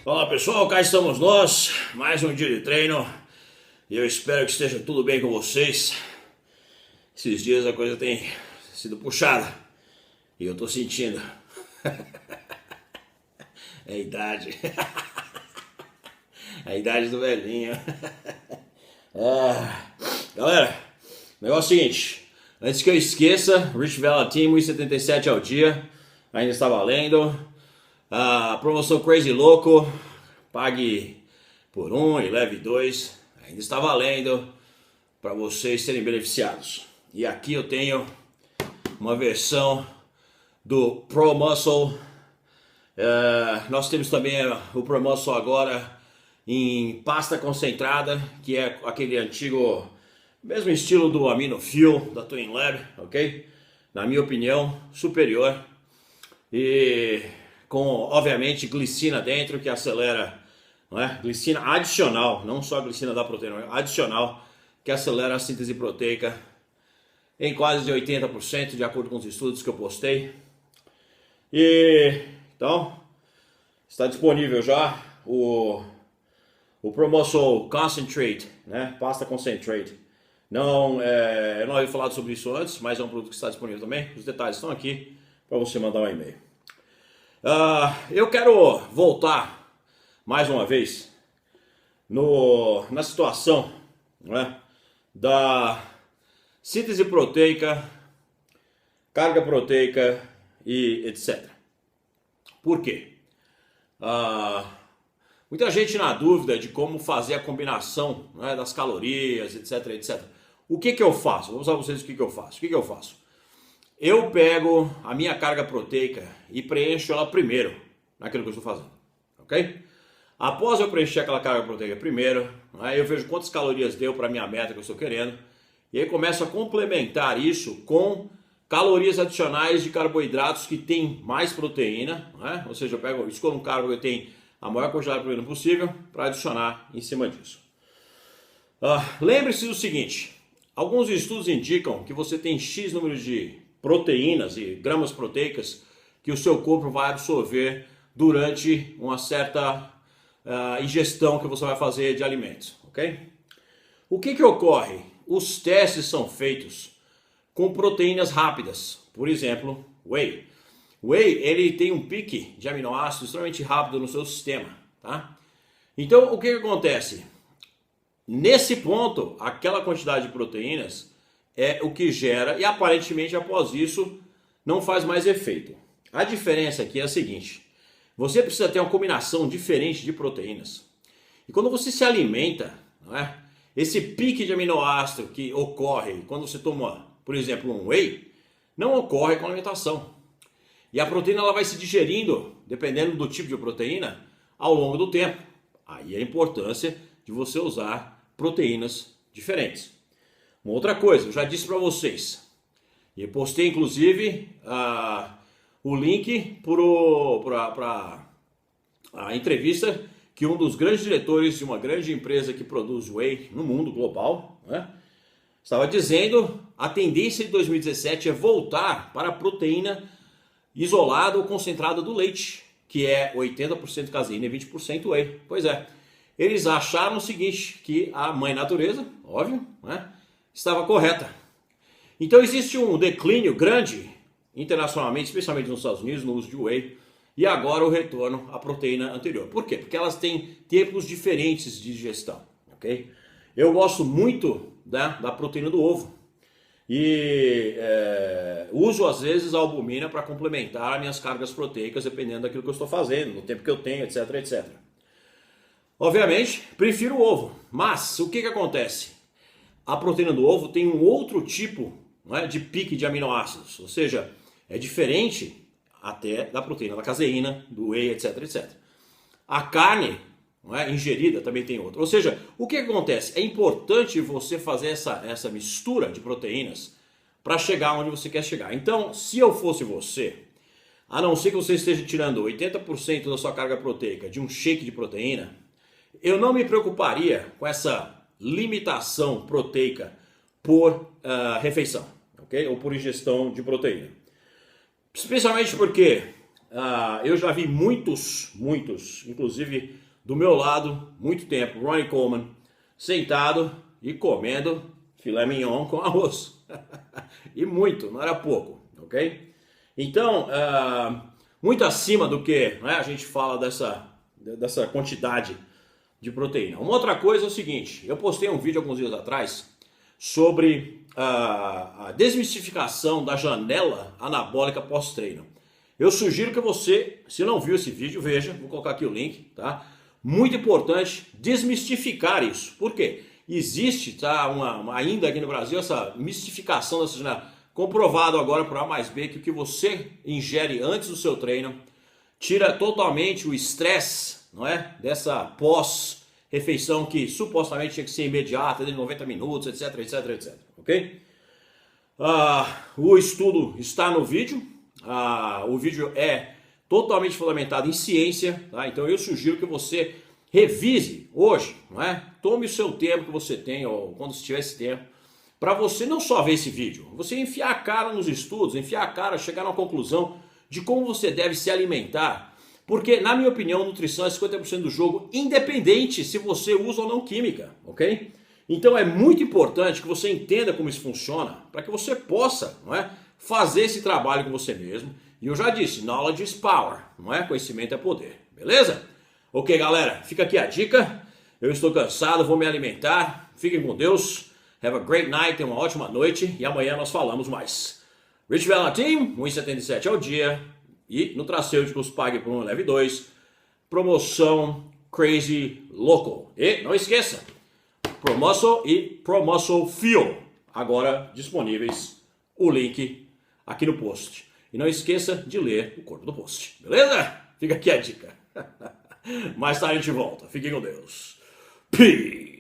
Olá pessoal, cá estamos nós, mais um dia de treino e eu espero que esteja tudo bem com vocês. Esses dias a coisa tem sido puxada e eu tô sentindo. É a idade, a idade do velhinho. Galera, o negócio é o seguinte, antes que eu esqueça, Rich Vela Team 1,77 ao dia, ainda está valendo. A promoção Crazy Louco, pague por 1 e leve 2, ainda está valendo para vocês serem beneficiados. E aqui eu tenho uma versão do Pro Muscle. Nós temos também o Pro Muscle agora em pasta concentrada, que é aquele antigo, mesmo estilo do Amino Fuel da Twin Lab, ok? Na minha opinião, superior. E com, obviamente, glicina dentro, que acelera, não é? Glicina adicional, não só a glicina da proteína, adicional, que acelera a síntese proteica em quase de 80%, de acordo com os estudos que eu postei. E então, está disponível já o Pro Muscle Concentrate, né? Pasta Concentrate. Não, eu não havia falado sobre isso antes, mas é um produto que está disponível também. Os detalhes estão aqui para você mandar um e-mail. Eu quero voltar mais uma vez na situação, né, da síntese proteica, carga proteica e etc. Por quê? Muita gente na dúvida de como fazer a combinação, né, das calorias, etc, etc. O que eu faço? Vou mostrar para vocês o que eu faço. O que eu faço? Eu pego a minha carga proteica e preencho ela primeiro naquilo que eu estou fazendo, ok? Após eu preencher aquela carga proteica primeiro, aí eu vejo quantas calorias deu para a minha meta que eu estou querendo, e aí começo a complementar isso com calorias adicionais de carboidratos que tem mais proteína, né? Ou seja, eu escolho um carbo que tem a maior quantidade de proteína possível para adicionar em cima disso. Lembre-se do seguinte, alguns estudos indicam que você tem X número de proteínas e gramas proteicas que o seu corpo vai absorver durante uma certa ingestão que você vai fazer de alimentos, ok? O que ocorre? Os testes são feitos com proteínas rápidas, por exemplo, whey. Whey, ele tem um pique de aminoácidos extremamente rápido no seu sistema, tá? Então, o que acontece? Nesse ponto, aquela quantidade de proteínas é o que gera, e aparentemente após isso não faz mais efeito. A diferença aqui é a seguinte, você precisa ter uma combinação diferente de proteínas. E quando você se alimenta, não é? Esse pique de aminoácido que ocorre quando você toma, por exemplo, um whey, não ocorre com a alimentação. E a proteína ela vai se digerindo, dependendo do tipo de proteína, ao longo do tempo. Aí a importância de você usar proteínas diferentes. Uma outra coisa, eu já disse para vocês, e eu postei inclusive o link para a entrevista que um dos grandes diretores de uma grande empresa que produz whey no mundo global, né, estava dizendo a tendência de 2017 é voltar para a proteína isolada ou concentrada do leite, que é 80% caseína e 20% whey. Pois é, eles acharam o seguinte, que a mãe natureza, óbvio, né, estava correta. Então existe um declínio grande internacionalmente, especialmente nos Estados Unidos, no uso de whey, e agora o retorno à proteína anterior. Por quê? Porque elas têm tempos diferentes de digestão, ok? Eu gosto muito da proteína do ovo e uso às vezes a albumina para complementar minhas cargas proteicas, dependendo daquilo que eu estou fazendo, no tempo que eu tenho, etc, etc. Obviamente, prefiro o ovo, mas o que acontece? A proteína do ovo tem um outro tipo, né, de pique de aminoácidos, ou seja, é diferente até da proteína da caseína, do whey, etc, etc. A carne, não é, ingerida também tem outra. Ou seja, o que acontece? É importante você fazer essa mistura de proteínas para chegar onde você quer chegar. Então, se eu fosse você, a não ser que você esteja tirando 80% da sua carga proteica de um shake de proteína, eu não me preocuparia com essa limitação proteica por refeição, ok? Ou por ingestão de proteína. Especialmente porque eu já vi muitos, inclusive do meu lado, muito tempo, Ronnie Coleman, sentado e comendo filé mignon com arroz. E muito, não era pouco, ok? Então, muito acima do que, né, a gente fala dessa quantidade de proteína. Uma outra coisa é o seguinte, eu postei um vídeo alguns dias atrás sobre a desmistificação da janela anabólica pós-treino. Eu sugiro que você, se não viu esse vídeo, veja, vou colocar aqui o link, tá? Muito importante desmistificar isso. Por quê? Existe, tá, ainda aqui no Brasil, essa mistificação dessa janela. Comprovado agora por A mais B que o que você ingere antes do seu treino tira totalmente o estresse, não é? Dessa pós-refeição que supostamente tinha que ser imediata, de 90 minutos, etc, etc, etc, ok? O estudo está no vídeo, o vídeo é totalmente fundamentado em ciência, tá? Então eu sugiro que você revise hoje, não é? Tome o seu tempo que você tem, ou quando você tiver esse tempo, para você não só ver esse vídeo, você enfiar a cara nos estudos, enfiar a cara, chegar numa conclusão de como você deve se alimentar. Porque, na minha opinião, nutrição é 50% do jogo, independente se você usa ou não química, ok? Então é muito importante que você entenda como isso funciona, para que você possa, não é, fazer esse trabalho com você mesmo. E eu já disse, knowledge is power, não é? Conhecimento é poder, beleza? Ok, galera, fica aqui a dica. Eu estou cansado, vou me alimentar. Fiquem com Deus. Have a great night, tenha uma ótima noite e amanhã nós falamos mais. Rich Valentim, 1,77 ao dia e Nutracêuticos pague por 1, leve 2. Promoção Crazy Local. E não esqueça, ProMuscle e ProMuscle Fuel, agora disponíveis, o link aqui no post. E não esqueça de ler o corpo do post, beleza? Fica aqui a dica. Mais tarde a gente volta. Fiquem com Deus. Peace.